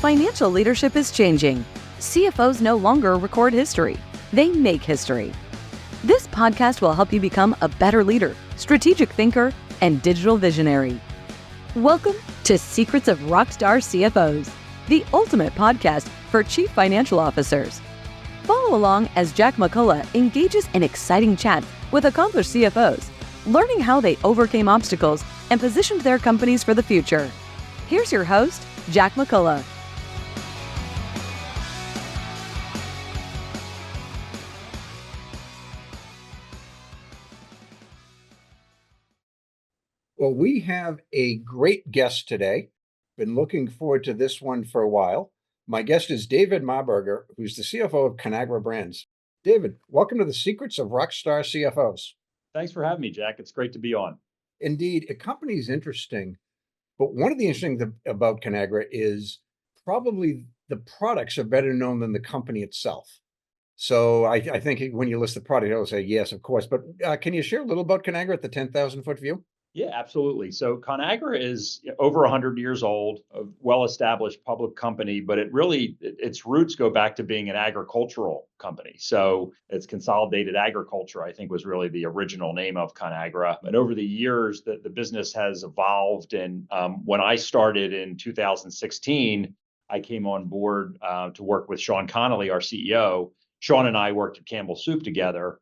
Financial leadership is changing. CFOs no longer record history. They make history. This podcast will help you become a better leader, strategic thinker, and digital visionary. Welcome to Secrets of Rockstar CFOs, the ultimate podcast for chief financial officers. Follow along as Jack McCullough engages in exciting chats with accomplished CFOs, learning how they overcame obstacles and positioned their companies for the future. Here's your host, Jack McCullough. Well, we have a great guest today. Been looking forward to this one for a while. My guest is David Marberger, who's the CFO of Conagra Brands. David, welcome to the Secrets of Rockstar CFOs. Thanks for having me, Jack. It's great to be on. Indeed, a company is interesting, but one of the interesting things about Conagra is probably the products are better known than the company itself. So I think when you list the product, I'll say yes, of course. But can you share a little about Conagra at the 10,000-foot view? Yeah, absolutely. So Conagra is over 100 years old, a well-established public company, but its roots go back to being an agricultural company. So it's Consolidated Agriculture, I think, was really the original name of Conagra. And over the years, the business has evolved. And when I started in 2016, I came on board to work with Sean Connolly, our CEO. Sean and I worked at Campbell Soup together.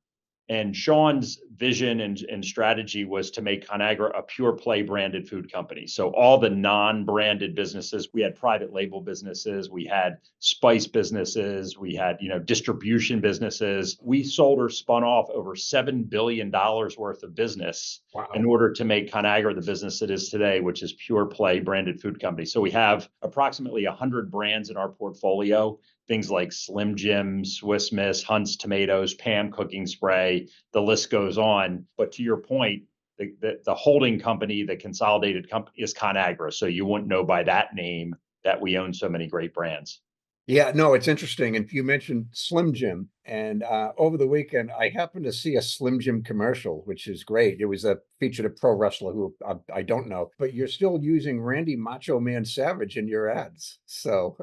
And Sean's vision and strategy was to make Conagra a pure play branded food company. So all the non-branded businesses, we had private label businesses, we had spice businesses, we had, distribution businesses. We sold or spun off over $7 billion worth of business in order to make Conagra the business it is today, which is pure play branded food company. So we have approximately 100 brands in our portfolio. Things like Slim Jim, Swiss Miss, Hunt's Tomatoes, Pam Cooking Spray, the list goes on. But to your point, the holding company, the consolidated company is Conagra. So you wouldn't know by that name that we own so many great brands. Yeah, no, it's interesting. And you mentioned Slim Jim. And over the weekend, I happened to see a Slim Jim commercial, which is great. It was featured a pro wrestler who I don't know, but you're still using Randy Macho Man Savage in your ads. So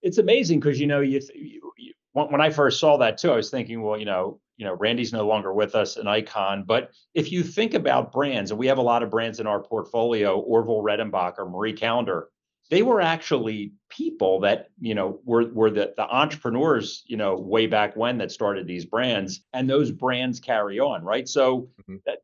it's amazing because, when I first saw that too, I was thinking, well, Randy's no longer with us, an icon. But if you think about brands, and we have a lot of brands in our portfolio, Orville Redenbacher, Marie Callender's, they were actually people that, were the entrepreneurs, way back when that started these brands, and those brands carry on, right? So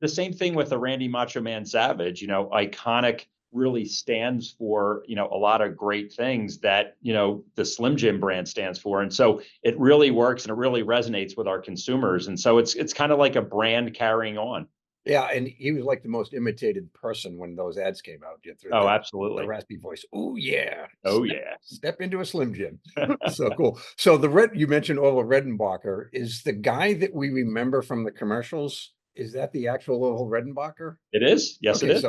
the same thing with the Randy Macho Man Savage, iconic really stands for, a lot of great things that, the Slim Jim brand stands for. And so it really works and it really resonates with our consumers. And so it's kind of like a brand carrying on. Yeah, and he was like the most imitated person when those ads came out. Absolutely. The raspy voice. Oh, yeah. Oh, yeah. Step into a Slim Jim. So cool. So you mentioned Orville Redenbacher. Is the guy that we remember from the commercials, is that the actual Orville Redenbacher? It is. Yes, it is.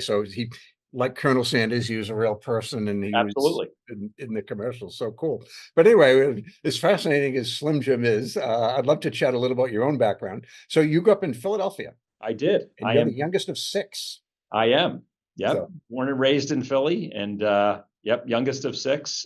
So he, like Colonel Sanders, he was a real person and he Absolutely. was in the commercials. So cool. But anyway, as fascinating as Slim Jim is, I'd love to chat a little about your own background. So you grew up in Philadelphia. I did. And you're the youngest of six. I am. Yep. So. Born and raised in Philly, and youngest of six.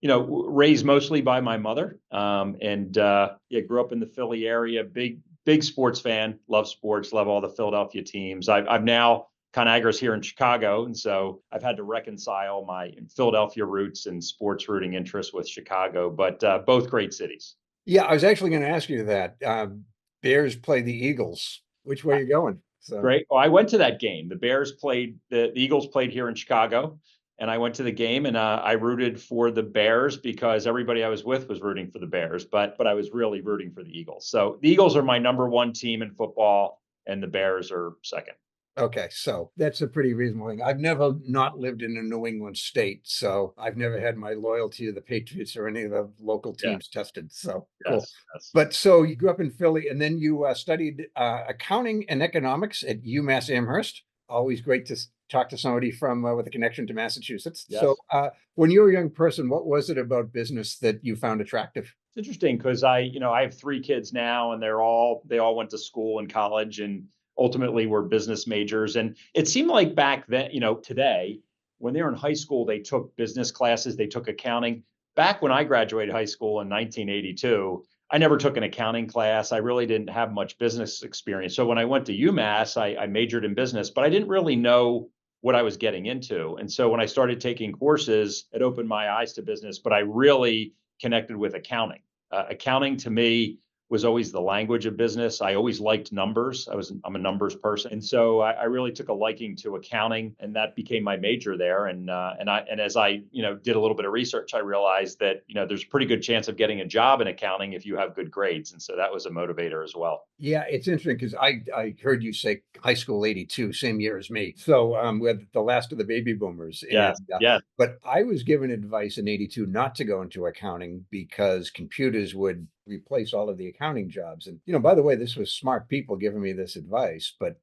Raised mostly by my mother. Grew up in the Philly area. Big sports fan. Love sports. Love all the Philadelphia teams. I've now Conagra's here in Chicago, and so I've had to reconcile my Philadelphia roots and sports rooting interests with Chicago. But both great cities. Yeah, I was actually going to ask you that. Bears play the Eagles. Which way are you going? So. Great. Well, I went to that game. The Eagles played here in Chicago, and I went to the game, and I rooted for the Bears because everybody I was with was rooting for the Bears, but I was really rooting for the Eagles. So the Eagles are my number one team in football, and the Bears are second. Okay, so that's a pretty reasonable thing. I've never not lived in a New England state, so I've never had my loyalty to the Patriots or any of the local teams tested. So cool. Yes. But so you grew up in Philly, and then you studied accounting and economics at UMass Amherst. Always great to talk to somebody from with a connection to Massachusetts. Yes. So when you were a young person, what was it about business that you found attractive? It's interesting because I have 3 kids now, and they all went to school and college, and ultimately were business majors. And it seemed like back then, today, when they were in high school, they took business classes, they took accounting. Back when I graduated high school in 1982, I never took an accounting class. I really didn't have much business experience. So when I went to UMass, I majored in business, but I didn't really know what I was getting into. And so when I started taking courses, it opened my eyes to business, but I really connected with accounting. Accounting to me was always the language of business. I always liked numbers. I'm a numbers person, and so I really took a liking to accounting, and that became my major there. And as I did a little bit of research, I realized that there's a pretty good chance of getting a job in accounting if you have good grades, and so that was a motivator as well. Yeah, it's interesting because I heard you say high school '82, same year as me. So we're the last of the baby boomers, and Yes, yes, but I was given advice in '82 not to go into accounting because computers would replace all of the accounting jobs. And by the way, this was smart people giving me this advice, but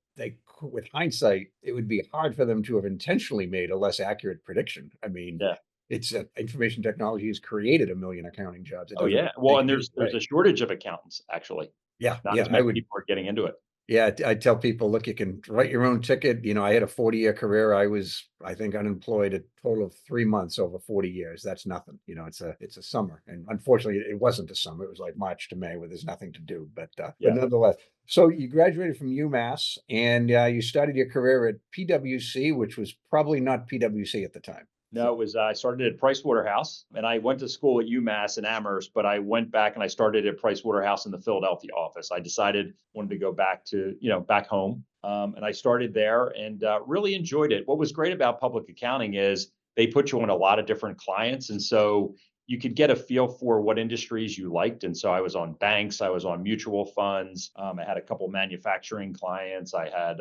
with hindsight, it would be hard for them to have intentionally made a less accurate prediction. I mean, yeah. it's information technology has created a million accounting jobs. It Oh doesn't yeah. Well, take and it there's away. a shortage of accountants actually. Yeah, Not yeah, as I many would. people are getting into it. Yeah, I tell people, look, you can write your own ticket. I had a 40-year career. I was, I think, unemployed a total of 3 months over 40 years. That's nothing. It's a summer. And unfortunately, it wasn't a summer. It was like March to May where there's nothing to do. But Yeah. nonetheless, so you graduated from UMass and you started your career at PwC, which was probably not PwC at the time. No, it was I started at Price Waterhouse, and I went to school at UMass in Amherst, but I went back and I started at Price Waterhouse in the Philadelphia office. I decided wanted to go back to back home, and I started there and really enjoyed it. What was great about public accounting is they put you on a lot of different clients, and so you could get a feel for what industries you liked. And so I was on banks, I was on mutual funds. I had a couple manufacturing clients. I had,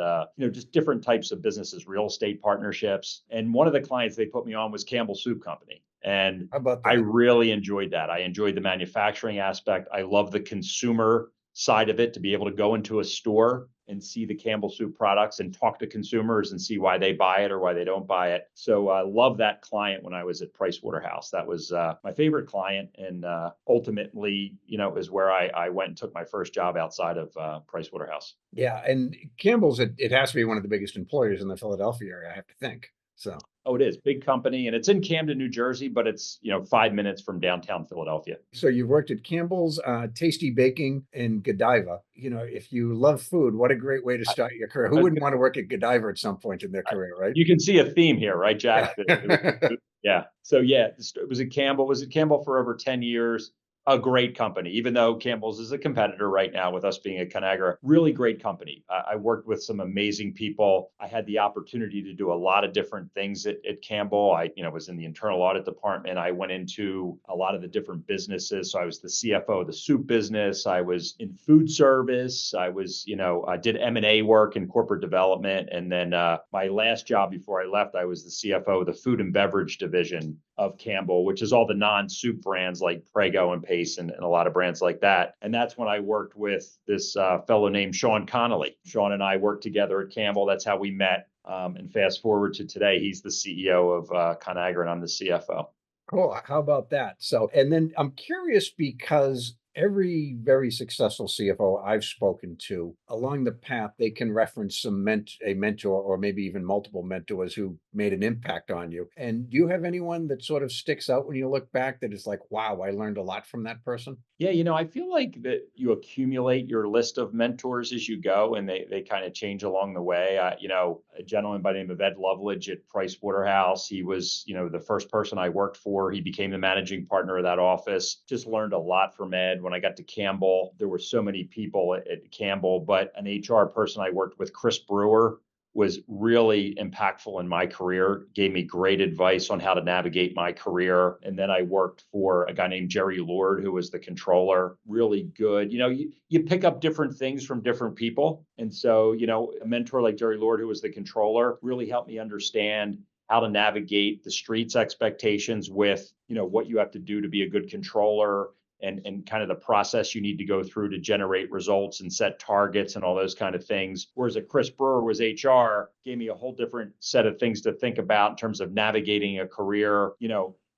just different types of businesses, real estate partnerships. And one of the clients they put me on was Campbell Soup Company. And How about I that? really enjoyed that. I enjoyed the manufacturing aspect. I love the consumer side of it, to be able to go into a store and see the Campbell Soup products and talk to consumers and see why they buy it or why they don't buy it. So I love that client when I was at Price Waterhouse. That was my favorite client, and ultimately, is where I went and took my first job outside of Price Waterhouse. Yeah, and Campbell's, it has to be one of the biggest employers in the Philadelphia area, I have to think. So. Oh, it is big company, and it's in Camden, New Jersey, but it's 5 minutes from downtown Philadelphia. So you've worked at Campbell's, Tasty Baking, and Godiva. If you love food, what a great way to start your career. Who wouldn't want to work at Godiva at some point in their career, right? You can see a theme here, right, Jack? Yeah. Yeah. So yeah, it was at Campbell. Was at Campbell for over 10 years. A great company, even though Campbell's is a competitor right now with us being at Conagra. Really great company. I worked with some amazing people. I had the opportunity to do a lot of different things at Campbell. I was in the internal audit department. I went into a lot of the different businesses. So I was the CFO of the soup business. I was in food service. I was, I did M&A work in corporate development. And then my last job before I left, I was the CFO of the food and beverage division of Campbell, which is all the non-soup brands like Prego and Pace and a lot of brands like that. And that's when I worked with this fellow named Sean Connolly. Sean and I worked together at Campbell. That's how we met. And fast forward to today, he's the CEO of Conagra and I'm the CFO. Cool. How about that? So, and then I'm curious because every very successful CFO I've spoken to along the path, they can reference a mentor or maybe even multiple mentors who made an impact on you. And do you have anyone that sort of sticks out when you look back that is like, wow, I learned a lot from that person? Yeah, I feel like that you accumulate your list of mentors as you go, and they kind of change along the way. A gentleman by the name of Ed Loveridge at Price Waterhouse. He was, the first person I worked for. He became the managing partner of that office. Just learned a lot from Ed. When I got to Campbell, there were so many people at Campbell, but an HR person I worked with, Chris Brewer, was really impactful in my career, gave me great advice on how to navigate my career. And then I worked for a guy named Jerry Lord, who was the controller, really good. You pick up different things from different people. And so, a mentor like Jerry Lord, who was the controller, really helped me understand how to navigate the street's expectations with, what you have to do to be a good controller, and kind of the process you need to go through to generate results and set targets and all those kind of things. Whereas a Chris Brewer was HR, gave me a whole different set of things to think about in terms of navigating a career.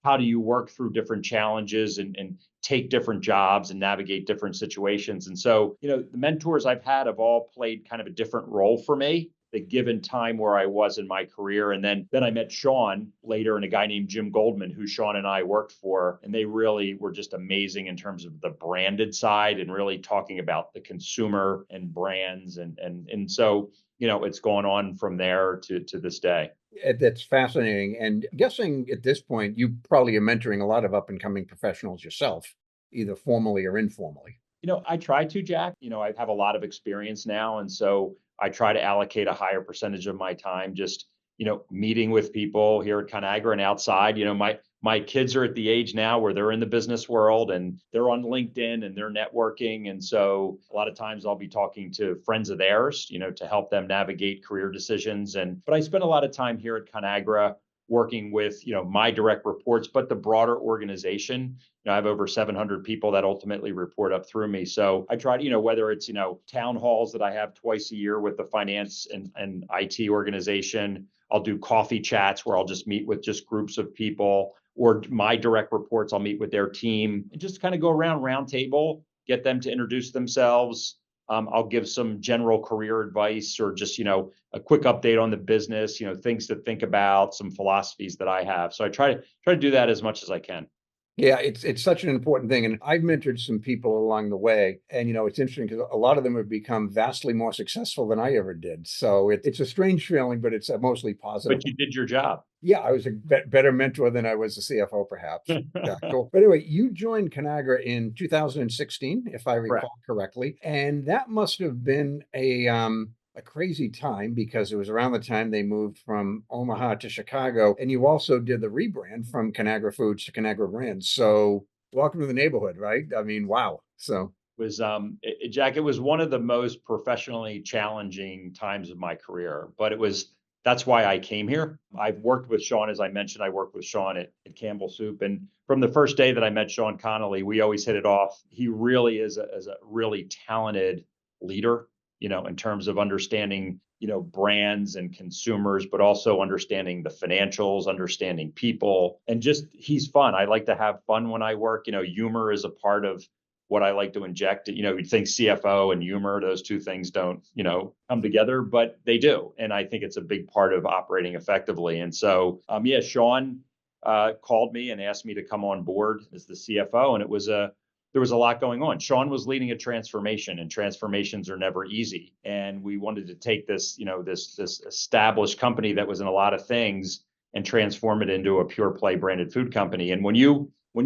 How do you work through different challenges and take different jobs and navigate different situations? And so, the mentors I've had have all played kind of a different role for me. the given time where I was in my career. And then I met Sean later and a guy named Jim Goldman, who Sean and I worked for. And they really were just amazing in terms of the branded side and really talking about the consumer and brands. And so, it's gone on from there to this day. That's fascinating. And guessing at this point, you probably are mentoring a lot of up and coming professionals yourself, either formally or informally. I try to, Jack. I have a lot of experience now. And so I try to allocate a higher percentage of my time just, meeting with people here at Conagra and outside. My kids are at the age now where they're in the business world and they're on LinkedIn and they're networking. And so a lot of times I'll be talking to friends of theirs, to help them navigate career decisions. But I spend a lot of time here at Conagra working with, my direct reports, but the broader organization. I have over 700 people that ultimately report up through me. So I try to, whether it's, town halls that I have twice a year with the finance and IT organization, I'll do coffee chats where I'll just meet with just groups of people, or my direct reports, I'll meet with their team and just kind of go around round table, get them to introduce themselves. I'll give some general career advice or just, a quick update on the business, things to think about, some philosophies that I have. So I try to do that as much as I can. Yeah, it's such an important thing. And I've mentored some people along the way. And, it's interesting because a lot of them have become vastly more successful than I ever did. So it's a strange feeling, but it's a mostly positive. But you did your job. Yeah, I was a better mentor than I was a CFO, perhaps. Yeah, cool. But anyway, you joined Conagra in 2016, if I recall correctly. And that must have been a crazy time because it was around the time they moved from Omaha to Chicago. And you also did the rebrand from Conagra Foods to Conagra Brands. So welcome to the neighborhood, right? I mean, wow. So was Jack, it was one of the most professionally challenging times of my career, but that's why I came here. I've worked with Sean, as I mentioned, I worked with Sean at Campbell Soup. And from the first day that I met Sean Connolly, we always hit it off. He really is a really talented leader, in terms of understanding, brands and consumers, but also understanding the financials, understanding people, and just he's fun. I like to have fun when I work. Humor is a part of what I like to inject. You'd think CFO and humor, those two things don't, come together, but they do. And I think it's a big part of operating effectively. And so, Sean called me and asked me to come on board as the CFO. And there was a lot going on. Sean was leading a transformation, and transformations are never easy. And we wanted to take this, this established company that was in a lot of things and transform it into a pure play branded food company. And when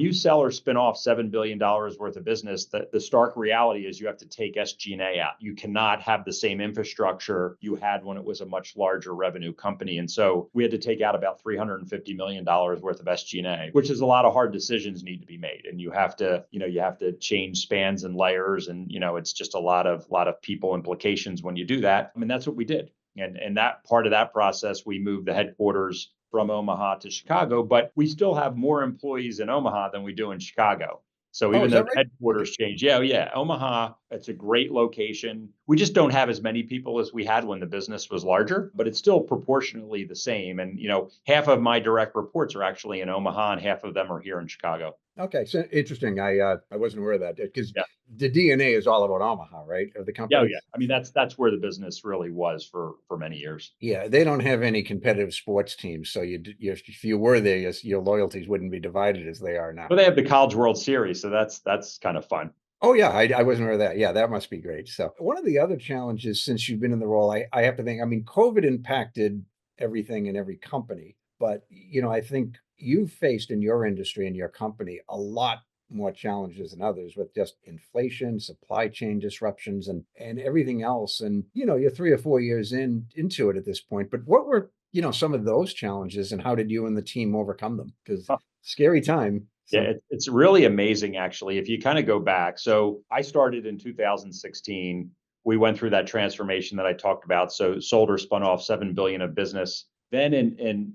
you sell or spin off $7 billion worth of business, the stark reality is you have to take SG&A out. You cannot have the same infrastructure you had when it was a much larger revenue company. And so we had to take out about $350 million worth of SG&A, which is a lot of hard decisions need to be made. And you have to change spans and layers. And, it's just a lot of people implications when you do that. I mean, that's what we did. And that part of that process, we moved the headquarters from Omaha to Chicago, but we still have more employees in Omaha than we do in Chicago. So even though the headquarters changed, yeah, Omaha, it's a great location. We just don't have as many people as we had when the business was larger, but it's still proportionately the same. And, half of my direct reports are actually in Omaha and half of them are here in Chicago. Okay, so interesting. I wasn't aware of that because the DNA is all about Omaha, right? Of the company. Yeah. I mean, that's where the business really was for many years. Yeah, they don't have any competitive sports teams, so if you were there, your loyalties wouldn't be divided as they are now. But they have the College World Series, so that's kind of fun. Oh yeah, I wasn't aware of that. Yeah, that must be great. So one of the other challenges since you've been in the role, I have to think. I mean, COVID impacted everything in every company, but I think you've faced in your industry and your company a lot more challenges than others with just inflation, supply chain disruptions, and everything else. And you're 3 or 4 years into it at this point. But what were some of those challenges, and how did you and the team overcome them? Because scary time. So. Yeah, it's really amazing, actually, if you kind of go back. So I started in 2016. We went through that transformation that I talked about. So sold or spun off $7 billion of business. Then in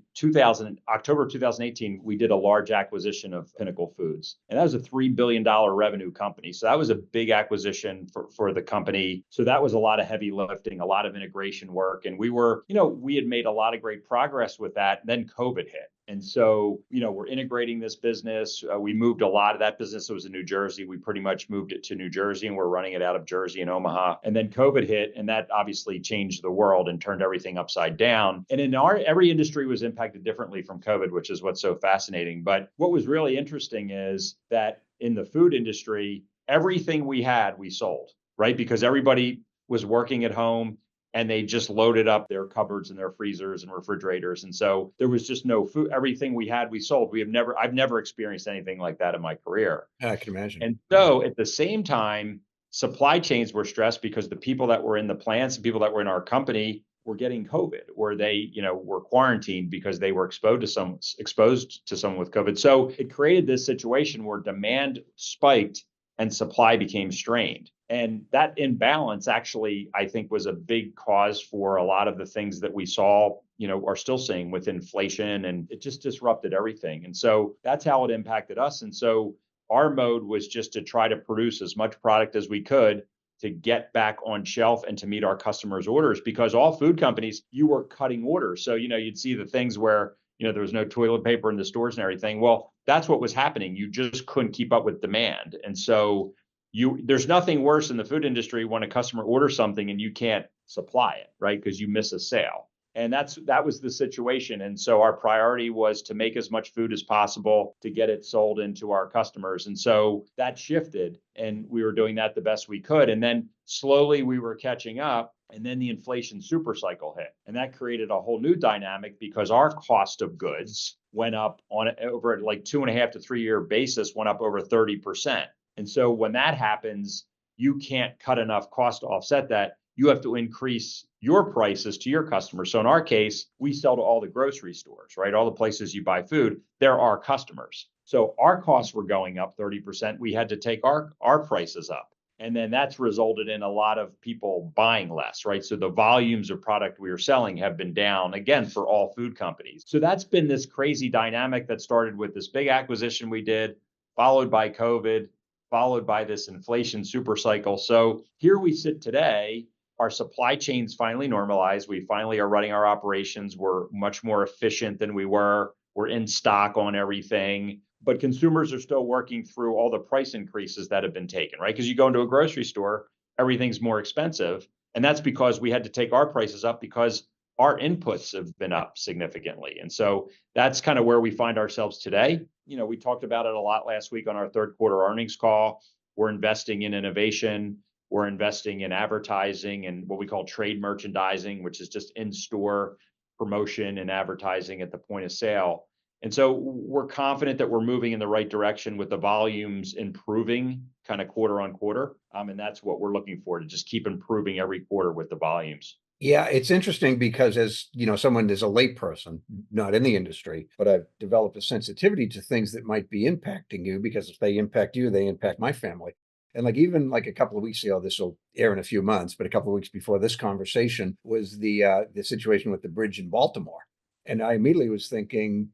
October 2018, we did a large acquisition of Pinnacle Foods. And that was a $3 billion revenue company. So that was a big acquisition for the company. So that was a lot of heavy lifting, a lot of integration work. And we had made a lot of great progress with that. And then COVID hit. And so, we're integrating this business. We moved a lot of that business that was in New Jersey. We pretty much moved it to New Jersey, and we're running it out of Jersey and Omaha. And then COVID hit, and that obviously changed the world and turned everything upside down. And every industry was impacted differently from COVID, which is what's so fascinating. But what was really interesting is that in the food industry, everything we had, we sold, right? Because everybody was working at home, and they just loaded up their cupboards and their freezers and refrigerators. And so there was just no food. Everything we had, we sold. I've never experienced anything like that in my career. I can imagine. And so at the same time, supply chains were stressed because the people that were in the plants and people that were in our company were getting COVID, or they, were quarantined because they were exposed to someone with COVID. So it created this situation where demand spiked and supply became strained. And that imbalance actually, I think, was a big cause for a lot of the things that we saw, are still seeing with inflation, and it just disrupted everything. And so that's how it impacted us. And so our mode was just to try to produce as much product as we could to get back on shelf and to meet our customers' orders, because all food companies, you were cutting orders. So, you'd see the things where, there was no toilet paper in the stores and everything. Well, that's what was happening. You just couldn't keep up with demand. And so there's nothing worse in the food industry when a customer orders something and you can't supply it, right? Because you miss a sale. And that was the situation. And so our priority was to make as much food as possible to get it sold into our customers. And so that shifted, and we were doing that the best we could. And then slowly we were catching up. And then the inflation super cycle hit. And that created a whole new dynamic, because our cost of goods went up over like 2.5 to 3 year basis, went up over 30%. And so when that happens, you can't cut enough cost to offset that. You have to increase your prices to your customers. So in our case, we sell to all the grocery stores, right? All the places you buy food, they're our customers. So our costs were going up 30%. We had to take our prices up. And then that's resulted in a lot of people buying less, right? So the volumes of product we are selling have been down, again, for all food companies. So that's been this crazy dynamic that started with this big acquisition we did, followed by COVID, followed by this inflation super cycle. So here we sit today. Our supply chains finally normalized. We finally are running our operations. We're much more efficient than we were. We're in stock on everything. But consumers are still working through all the price increases that have been taken, right? Because you go into a grocery store, everything's more expensive. And that's because we had to take our prices up because our inputs have been up significantly. And so that's kind of where we find ourselves today. We talked about it a lot last week on our third quarter earnings call. We're investing in innovation. We're investing in advertising and what we call trade merchandising, which is just in-store promotion and advertising at the point of sale. And so we're confident that we're moving in the right direction with the volumes improving kind of quarter on quarter. And that's what we're looking for, to just keep improving every quarter with the volumes. Yeah, it's interesting because, as someone is a layperson, not in the industry, but I've developed a sensitivity to things that might be impacting you, because if they impact you, they impact my family. And even a couple of weeks ago, this will air in a few months, but a couple of weeks before this conversation was the situation with the bridge in Baltimore. And I immediately was thinking,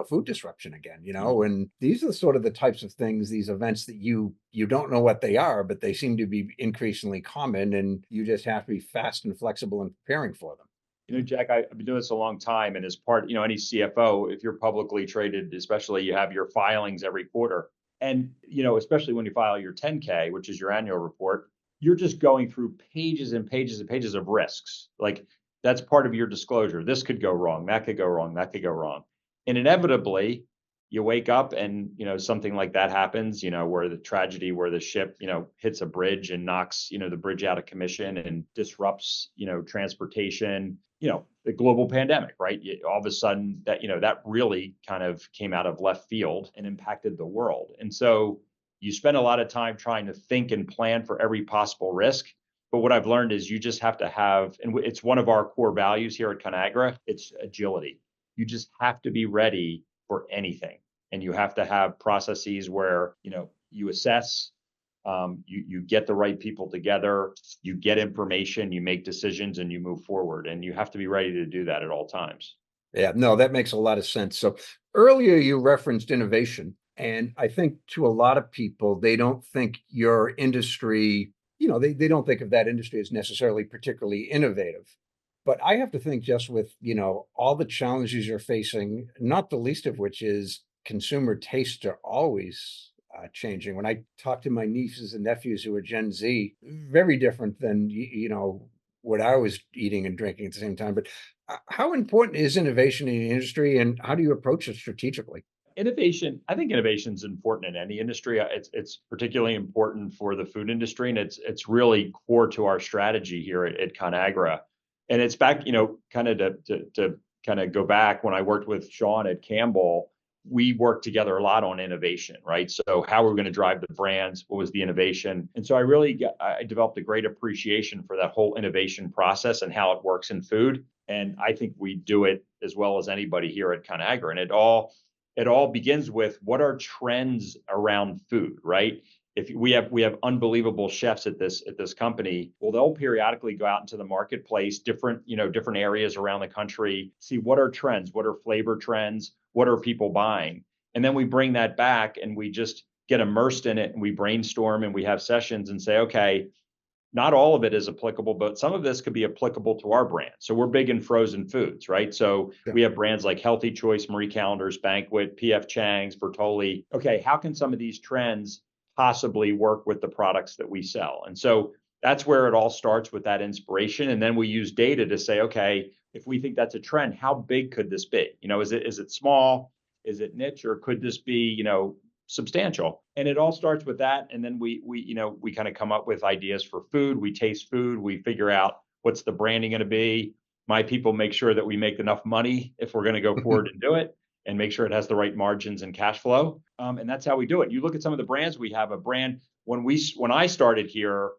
food disruption again, and these are sort of the types of things, these events that you don't know what they are, but they seem to be increasingly common, and you just have to be fast and flexible in preparing for them. Jack, I've been doing this a long time, and as part, any CFO, if you're publicly traded, especially, you have your filings every quarter. And, especially when you file your 10K, which is your annual report, you're just going through pages and pages and pages of risks. Like, that's part of your disclosure. This could go wrong, that could go wrong, that could go wrong. And inevitably, you wake up and, something like that happens, where the tragedy, where the ship, hits a bridge and knocks, the bridge out of commission and disrupts, transportation, the global pandemic, right? All of a sudden that, that really kind of came out of left field and impacted the world. And so you spend a lot of time trying to think and plan for every possible risk. But what I've learned is you just have to have, and it's one of our core values here at Conagra, it's agility. You just have to be ready for anything. And you have to have processes where, you assess, you get the right people together, you get information, you make decisions, and you move forward. And you have to be ready to do that at all times. Yeah, no, that makes a lot of sense. So earlier you referenced innovation. And I think to a lot of people, they don't think your industry, they don't think of that industry as necessarily particularly innovative. But I have to think just with, all the challenges you're facing, not the least of which is consumer tastes are always changing. When I talk to my nieces and nephews who are Gen Z, very different than, what I was eating and drinking at the same time. But how important is innovation in the industry and how do you approach it strategically? Innovation, I think innovation is important in any industry. It's particularly important for the food industry, and it's really core to our strategy here at Conagra. And it's back, kind of to kind of go back when I worked with Sean at Campbell, we worked together a lot on innovation, right? So how we're going to drive the brands, what was the innovation, and so I developed a great appreciation for that whole innovation process and how it works in food. And I think we do it as well as anybody here at Conagra, and it all begins with what are trends around food, right? If we have unbelievable chefs at this company, well, they'll periodically go out into the marketplace, different areas around the country, see what are trends, what are flavor trends, what are people buying, and then we bring that back and we just get immersed in it and we brainstorm and we have sessions and say, okay, not all of it is applicable, but some of this could be applicable to our brand. So we're big in frozen foods, right? So Yeah. we have brands like Healthy Choice, Marie Callender's Banquet, PF Chang's, Bertolli. Okay, how can some of these trends possibly work with the products that we sell? And so that's where it all starts, with that inspiration. And then we use data to say, okay, if we think that's a trend, how big could this be? Is it small? Is it niche? Or could this be, substantial? And it all starts with that. And then we kind of come up with ideas for food. We taste food. We figure out what's the branding going to be. My people make sure that we make enough money if we're going to go forward and do it, and make sure it has the right margins and cash flow. And that's how we do it. You look at some of the brands we have. A brand when I started here,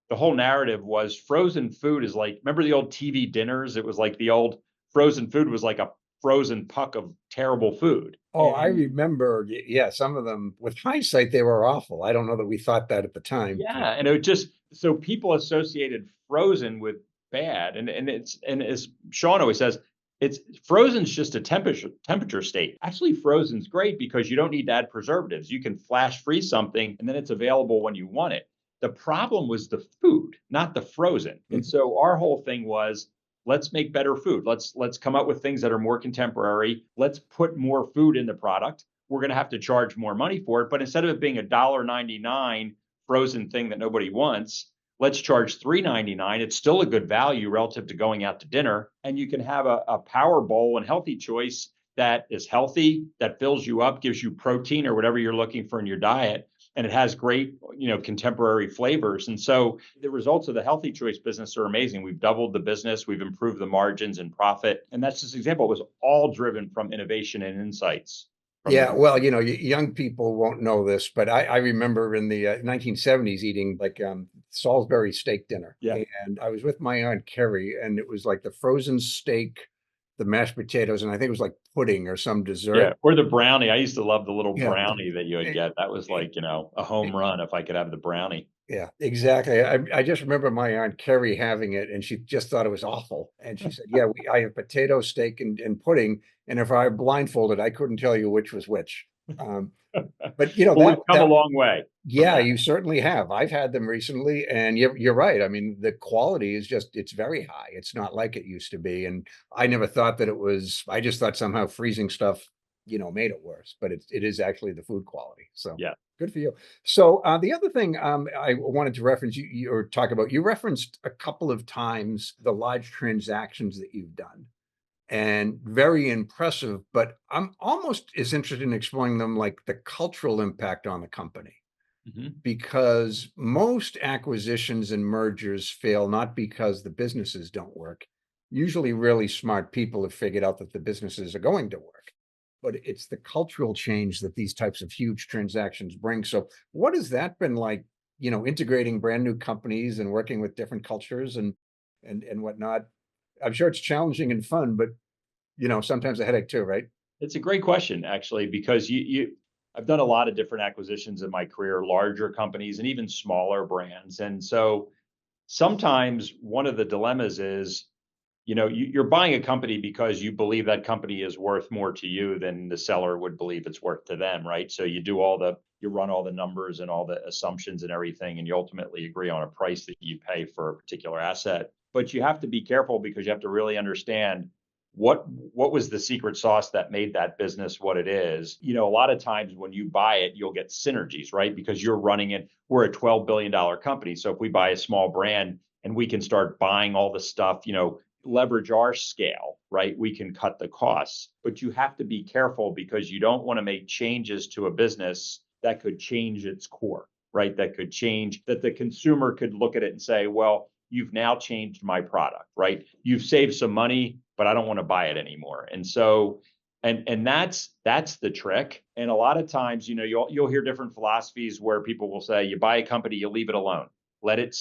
the whole narrative was frozen food is like, remember the old TV dinners? It was like the old frozen food was like a frozen puck of terrible food. Oh, I remember. Yeah, some of them, with hindsight, they were awful. I don't know that we thought that at the time. Yeah, and it just, so people associated frozen with bad, and as Sean always says, it's frozen's just a temperature state. Actually, frozen's great because you don't need to add preservatives. You can flash freeze something and then it's available when you want it. The problem was the food, not the frozen. And so our whole thing was, let's make better food. Let's come up with things that are more contemporary. Let's put more food in the product. We're going to have to charge more money for it, but instead of it being $1.99 frozen thing that nobody wants, let's charge $3.99. It's still a good value relative to going out to dinner, and you can have a power bowl and Healthy Choice that is healthy, that fills you up, gives you protein or whatever you're looking for in your diet, and it has great, contemporary flavors. And so the results of the Healthy Choice business are amazing. We've doubled the business, we've improved the margins and profit, and that's just an example. It was all driven from innovation and insights. Yeah, well, young people won't know this, but I remember in the 1970s eating like Salisbury steak dinner. Yeah. And I was with my Aunt Carrie, and it was like the frozen steak, the mashed potatoes, and I think it was like pudding or some dessert. Yeah, or the brownie. I used to love the little Yeah. brownie that you would get. That was like, a home run if I could have the brownie. Yeah, exactly. I just remember my Aunt Carrie having it, and she just thought it was awful. And she said, "Yeah, I have potato, steak, and pudding, and if I were blindfolded, I couldn't tell you which was which." But Well, we've come a long way. Yeah, you certainly have. I've had them recently, and you're right. I mean, the quality is it's very high. It's not like it used to be. And I never thought that it was, I just thought somehow freezing stuff, made it worse, but it is actually the food quality. So Yeah. good for you. So the other thing I wanted to reference or talk about, you referenced a couple of times the large transactions that you've done. And very impressive, but I'm almost as interested in exploring them, like the cultural impact on the company, because most acquisitions and mergers fail not because the businesses don't work. Usually really smart people have figured out that the businesses are going to work, but it's the cultural change that these types of huge transactions bring. So what has that been like, integrating brand new companies and working with different cultures and whatnot? I'm sure it's challenging and fun, but sometimes a headache too, right? It's a great question, actually, because I've done a lot of different acquisitions in my career, larger companies and even smaller brands. And so sometimes one of the dilemmas is, you're buying a company because you believe that company is worth more to you than the seller would believe it's worth to them, right? So you run all the numbers and all the assumptions and everything, and you ultimately agree on a price that you pay for a particular asset. But you have to be careful because you have to really understand what was the secret sauce that made that business what it is. A lot of times when you buy it, you'll get synergies, right? Because you're running it. We're a $12 billion company. So if we buy a small brand and we can start buying all the stuff, leverage our scale, right? We can cut the costs. But you have to be careful because you don't want to make changes to a business that could change its core, right? That could change, that the consumer could look at it and say, well, you've now changed my product, right? You've saved some money, but I don't want to buy it anymore. And so, and that's the trick. And a lot of times, you'll hear different philosophies where people will say, you buy a company, you leave it alone, let it,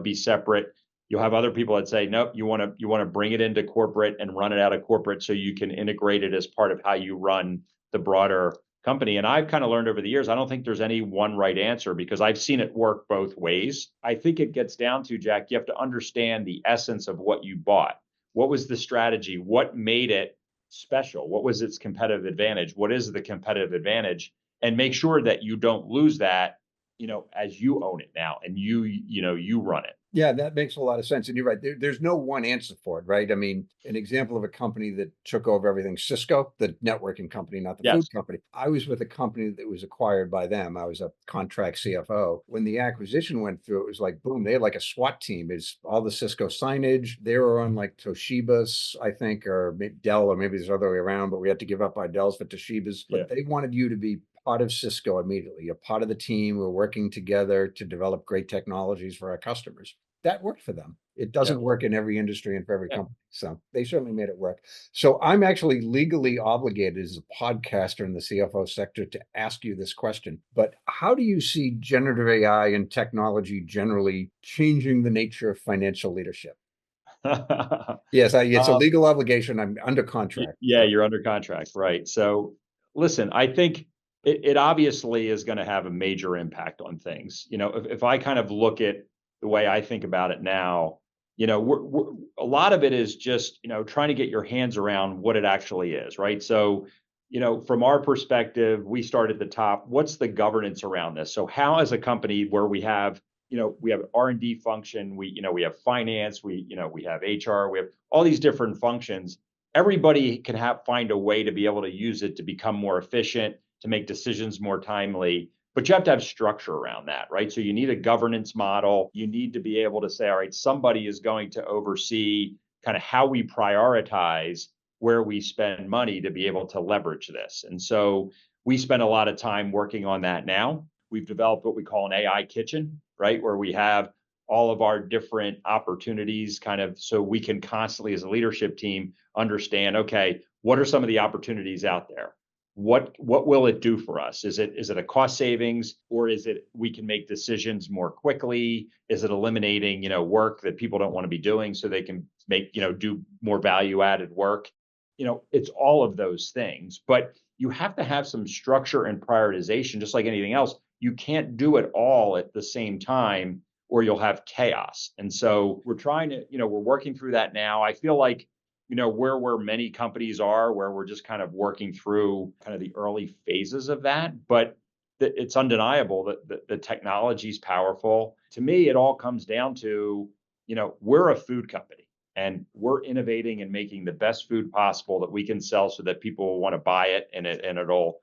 be separate. You'll have other people that say, nope, you want to bring it into corporate and run it out of corporate so you can integrate it as part of how you run the broader company. And I've kind of learned over the years, I don't think there's any one right answer because I've seen it work both ways. I think it gets down to, Jack, you have to understand the essence of what you bought. What was the strategy? What made it special? What was its competitive advantage? What is the competitive advantage? And make sure that you don't lose that, as you own it now and you run it. Yeah, that makes a lot of sense. And you're right. There's no one answer for it, right? I mean, an example of a company that took over everything, Cisco, the networking company, not the food company. I was with a company that was acquired by them. I was a contract CFO. When the acquisition went through, it was like, boom, they had like a SWAT team. Is all the Cisco signage. They were on like Toshiba's, I think, or maybe Dell, or maybe it's the other way around, but we had to give up our Dells for Toshiba's. But they wanted you to be part of Cisco immediately. You're part of the team. We're working together to develop great technologies for our customers. That worked for them. It doesn't work in every industry and for every company. So they certainly made it work. So I'm actually legally obligated as a podcaster in the CFO sector to ask you this question. But how do you see generative AI and technology generally changing the nature of financial leadership? Yes, it's a legal obligation. I'm under contract. Yeah, you're under contract, right? So listen, I think it obviously is going to have a major impact on things. If I kind of look at the way I think about it now, we're a lot of it is just, trying to get your hands around what it actually is, right? So, from our perspective, we start at the top. What's the governance around this? So how, as a company where we have R&D function, we have finance, we have HR, we have all these different functions. Everybody can find a way to be able to use it to become more efficient, to make decisions more timely. But you have to have structure around that, right? So you need a governance model. You need to be able to say, all right, somebody is going to oversee kind of how we prioritize where we spend money to be able to leverage this. And so we spend a lot of time working on that now. We've developed what we call an AI kitchen, right? Where we have all of our different opportunities kind of so we can constantly, as a leadership team, understand, okay, what are some of the opportunities out there? What will it do for us? Is it a cost savings, or is it we can make decisions more quickly? Is it eliminating, work that people don't want to be doing so they can make, do more value added work? It's all of those things, but you have to have some structure and prioritization, just like anything else. You can't do it all at the same time or you'll have chaos. And so we're trying to, we're working through that now. I feel like where many companies are, where we're just kind of working through kind of the early phases of that. But it's undeniable that the technology is powerful. To me, it all comes down to, we're a food company and we're innovating and making the best food possible that we can sell so that people will want to buy it and it'll,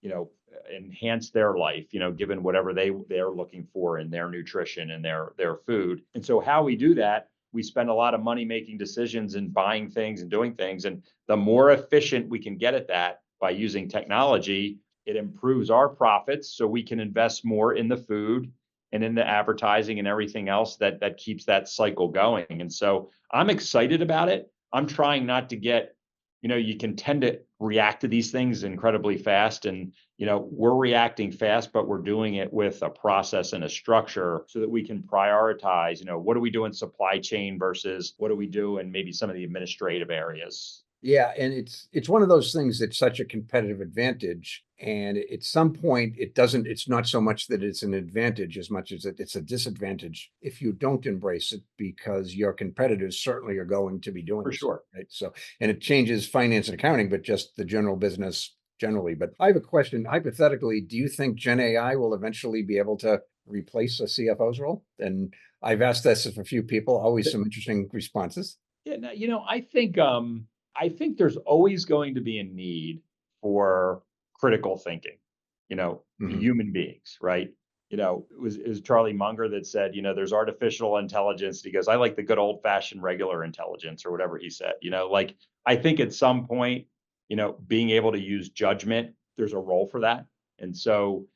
enhance their life, given whatever they're looking for in their nutrition and their food. And so how we do that, we spend a lot of money making decisions and buying things and doing things. And the more efficient we can get at that by using technology, it improves our profits so we can invest more in the food and in the advertising and everything else that keeps that cycle going. And so I'm excited about it. I'm trying not to get, you can tend to react to these things incredibly fast. And, we're reacting fast, but we're doing it with a process and a structure so that we can prioritize, what do we do in supply chain versus what do we do in maybe some of the administrative areas. Yeah, and it's one of those things that's such a competitive advantage. And at some point, it's not so much that it's an advantage as much as it's a disadvantage if you don't embrace it, because your competitors certainly are going to be doing For so, sure. right? So, and it changes finance and accounting, but just the general business generally. But I have a question. Hypothetically, do you think Gen AI will eventually be able to replace a CFO's role? And I've asked this of a few people, always some interesting responses. Yeah, no, I think there's always going to be a need for critical thinking, Mhm. human beings, right? It was Charlie Munger that said, there's artificial intelligence. He goes, I like the good old fashioned regular intelligence or whatever he said. Like I think at some point, being able to use judgment, there's a role for that. And so,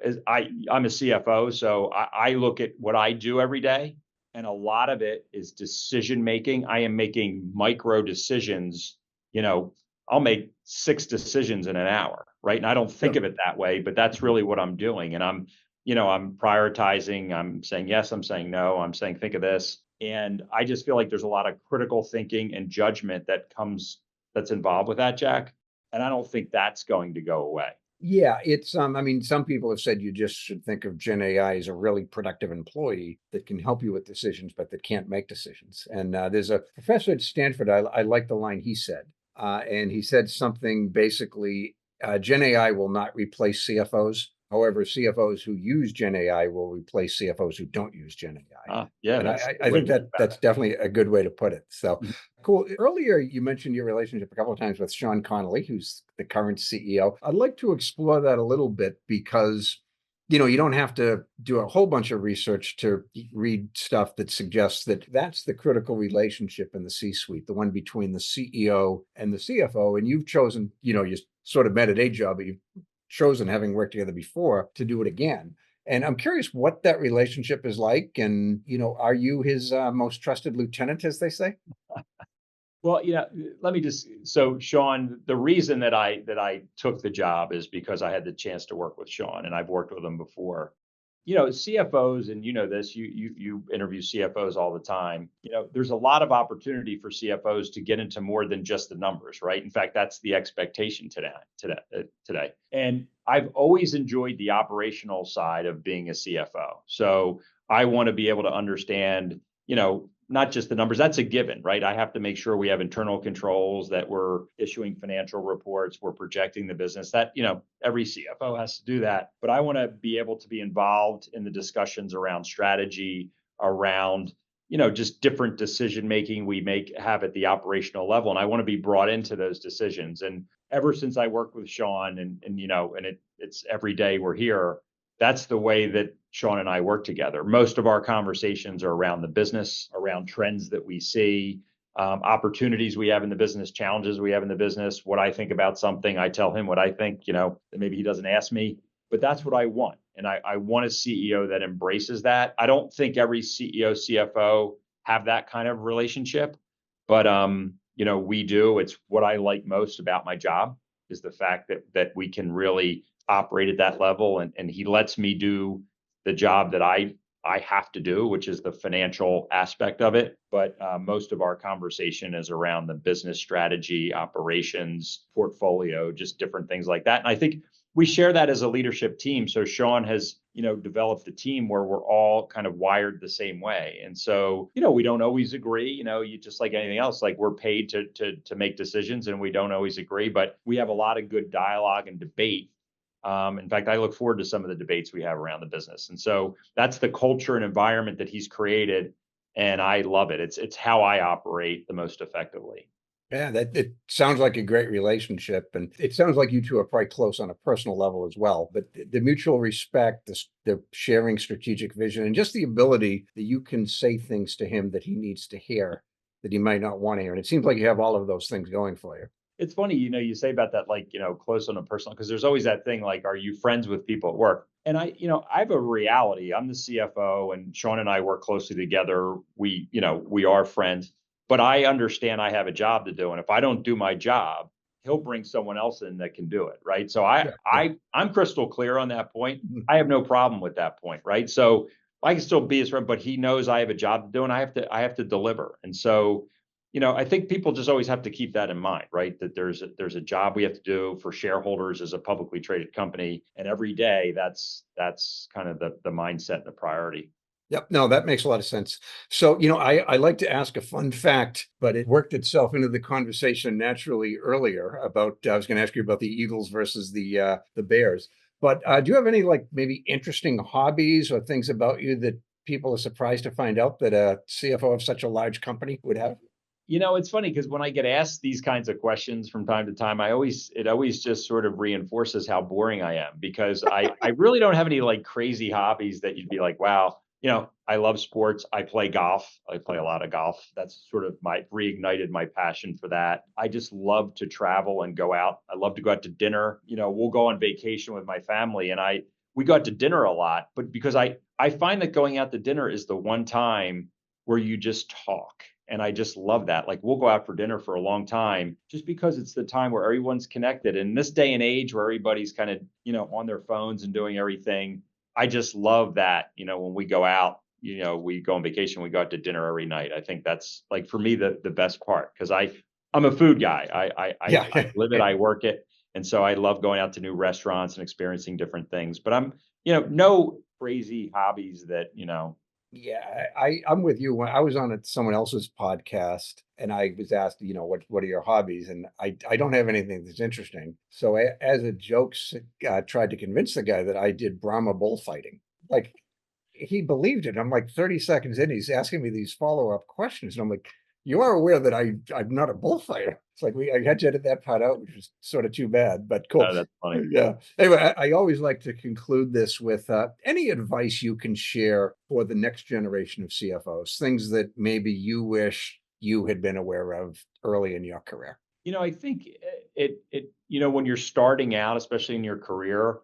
as I'm a CFO, so I look at what I do every day, and a lot of it is decision making. I am making micro decisions. You know, I'll make 6 decisions in an hour, right? And I don't think Yep. of it that way, but that's really what I'm doing. And I'm prioritizing. I'm saying yes. I'm saying no. I'm saying think of this. And I just feel like there's a lot of critical thinking and judgment that's involved with that, Jack. And I don't think that's going to go away. Yeah, I mean, some people have said you just should think of Gen AI as a really productive employee that can help you with decisions, but that can't make decisions. And there's a professor at Stanford, I like the line he said. And he said something basically, Gen AI will not replace CFOs. However, CFOs who use Gen AI will replace CFOs who don't use Gen AI. Yeah, And that's a I good way think to think that about that's definitely a good way to put it. So it. cool. Earlier, you mentioned your relationship a couple of times with Sean Connolly, who's the current CEO. I'd like to explore that a little bit because, you don't have to do a whole bunch of research to read stuff that suggests that that's the critical relationship in the C-suite, the one between the CEO and the CFO. And you've chosen, you sort of met a day job, but you've chosen, having worked together before, to do it again. And I'm curious what that relationship is like. And, are you his most trusted lieutenant, as they say? Well, let me just so Sean, the reason that I took the job is because I had the chance to work with Sean, and I've worked with him before. CFOs, and this, you interview CFOs all the time. There's a lot of opportunity for CFOs to get into more than just the numbers, right? In fact, that's the expectation today. And I've always enjoyed the operational side of being a CFO. So I want to be able to understand, not just the numbers. That's a given, right? I have to make sure we have internal controls, that we're issuing financial reports, we're projecting the business. That, every CFO has to do that. But I want to be able to be involved in the discussions around strategy, around, just different decision making we have at the operational level. And I want to be brought into those decisions. And ever since I worked with Sean, it's every day we're here, that's the way that Sean and I work together. Most of our conversations are around the business, around trends that we see, opportunities we have in the business, challenges we have in the business. What I think about something, I tell him what I think. Maybe he doesn't ask me, but that's what I want. And I want a CEO that embraces that. I don't think every CEO, CFO have that kind of relationship, but we do. It's what I like most about my job, is the fact that we can really operate at that level, and he lets me do the job that I have to do, which is the financial aspect of it. But most of our conversation is around the business strategy, operations, portfolio, just different things like that. And I think we share that as a leadership team. So Sean has, developed a team where we're all kind of wired the same way. And so, we don't always agree. You just like anything else, like we're paid to make decisions, and we don't always agree, but we have a lot of good dialogue and debate. In fact, I look forward to some of the debates we have around the business. And so that's the culture and environment that he's created. And I love it. It's how I operate the most effectively. Yeah, that it sounds like a great relationship, and it sounds like you two are quite close on a personal level as well. But the mutual respect, the sharing strategic vision, and just the ability that you can say things to him that he needs to hear that he might not want to hear. And it seems like you have all of those things going for you. It's funny, you say about that, like, close on a personal, because there's always that thing, like, are you friends with people at work? And I have a reality. I'm the CFO, and Sean and I work closely together. We are friends, but I understand I have a job to do. And if I don't do my job, he'll bring someone else in that can do it. Right. So Yeah, yeah. I'm crystal clear on that point. Mhm. I have no problem with that point. Right. So I can still be his friend, but he knows I have a job to do, and I have to deliver. And so, I think people just always have to keep that in mind, right? That there's a job we have to do for shareholders as a publicly traded company, and every day that's kind of the mindset and the priority. Yep. No, that makes a lot of sense. So, I like to ask a fun fact, but it worked itself into the conversation naturally earlier about, I was going to ask you about the Eagles versus the Bears. But do you have any maybe interesting hobbies or things about you that people are surprised to find out that a CFO of such a large company would have? It's funny because when I get asked these kinds of questions from time to time, it always just sort of reinforces how boring I am, because I really don't have any crazy hobbies that you'd be like, wow, I love sports. I play golf. I play a lot of golf. That's sort of reignited my passion for that. I just love to travel and go out. I love to go out to dinner. We'll go on vacation with my family, and we go out to dinner a lot, but because I find that going out to dinner is the one time where you just talk. And I just love that. We'll go out for dinner for a long time just because it's the time where everyone's connected. And in this day and age where everybody's kind of, on their phones and doing everything, I just love that. When we go out, we go on vacation, we go out to dinner every night. I think that's for me, the best part, because I'm a food guy. I live it, I work it. And so I love going out to new restaurants and experiencing different things, but I'm, no crazy hobbies that, Yeah, I'm with you. When I was on someone else's podcast and I was asked, what are your hobbies? And I don't have anything that's interesting. So as a joke, tried to convince the guy that I did Brahma bullfighting. He believed it. I'm 30 seconds in, he's asking me these follow-up questions. And I'm like, you are aware that I'm not a bullfighter. It's I had to edit that part out, which was sort of too bad, but cool. Oh, that's funny. Yeah. Anyway, I always like to conclude this with any advice you can share for the next generation of CFOs, things that maybe you wish you had been aware of early in your career. I think when you're starting out, especially in your career,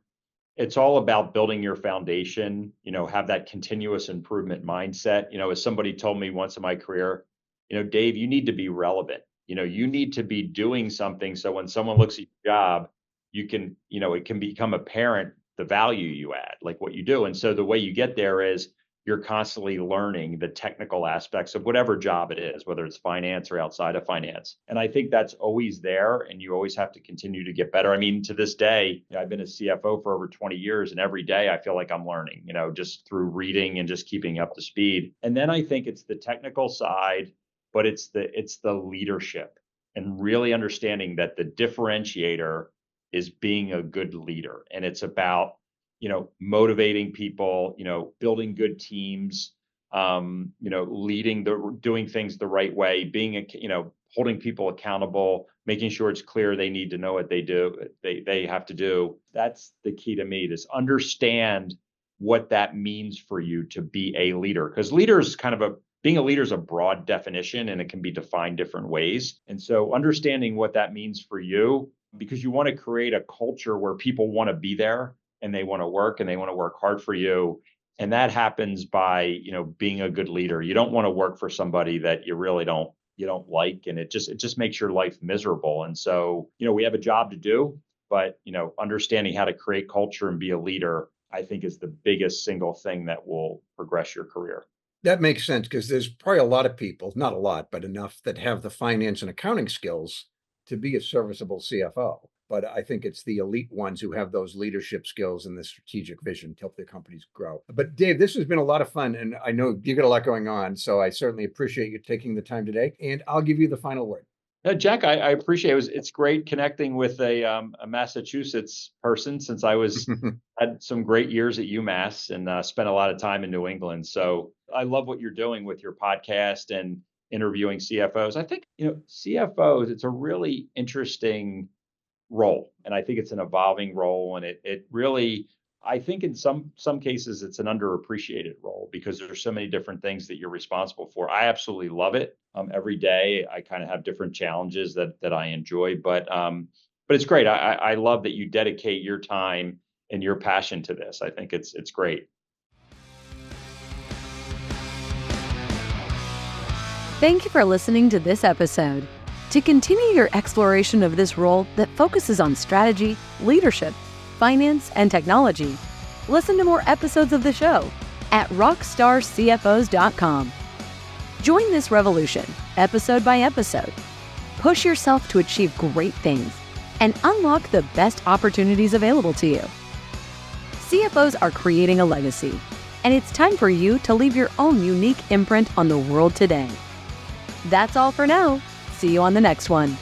it's all about building your foundation, have that continuous improvement mindset. As somebody told me once in my career, Dave, you need to be relevant. You need to be doing something. So when someone looks at your job, you can, it can become apparent the value you add, what you do. And so the way you get there is you're constantly learning the technical aspects of whatever job it is, whether it's finance or outside of finance. And I think that's always there, and you always have to continue to get better. I mean, to this day, I've been a CFO for over 20 years, and every day I feel like I'm learning, just through reading and just keeping up to speed. And then I think it's the technical side, but it's the leadership, and really understanding that the differentiator is being a good leader. And it's about motivating people, building good teams, leading doing things the right way, being holding people accountable, making sure it's clear they need to know what they have to do. That's the key to me, is understand what that means for you to be a leader. Because being a leader is a broad definition, and it can be defined different ways. And so understanding what that means for you, because you want to create a culture where people want to be there, and they want to work hard for you. And that happens by, being a good leader. You don't want to work for somebody that you really don't like, and it just makes your life miserable. And so, we have a job to do, but, understanding how to create culture and be a leader, I think, is the biggest single thing that will progress your career. That makes sense, because there's probably a lot of people, not a lot, but enough, that have the finance and accounting skills to be a serviceable CFO. But I think it's the elite ones who have those leadership skills and the strategic vision to help their companies grow. But Dave, this has been a lot of fun, and I know you got a lot going on, so I certainly appreciate you taking the time today, and I'll give you the final word. Jack, I appreciate it. It's great connecting with a Massachusetts person, since I had some great years at UMass and spent a lot of time in New England. So I love what you're doing with your podcast and interviewing CFOs. I think, CFOs, it's a really interesting role, and I think it's an evolving role, and it really, I think in some cases it's an underappreciated role, because there's so many different things that you're responsible for. I absolutely love it. Every day I kind of have different challenges that I enjoy, but it's great. I love that you dedicate your time and your passion to this. I think it's great. Thank you for listening to this episode. To continue your exploration of this role that focuses on strategy, leadership, finance, and technology, listen to more episodes of the show at rockstarcfos.com. Join this revolution, episode by episode. Push yourself to achieve great things and unlock the best opportunities available to you. CFOs are creating a legacy, and it's time for you to leave your own unique imprint on the world today. That's all for now. See you on the next one.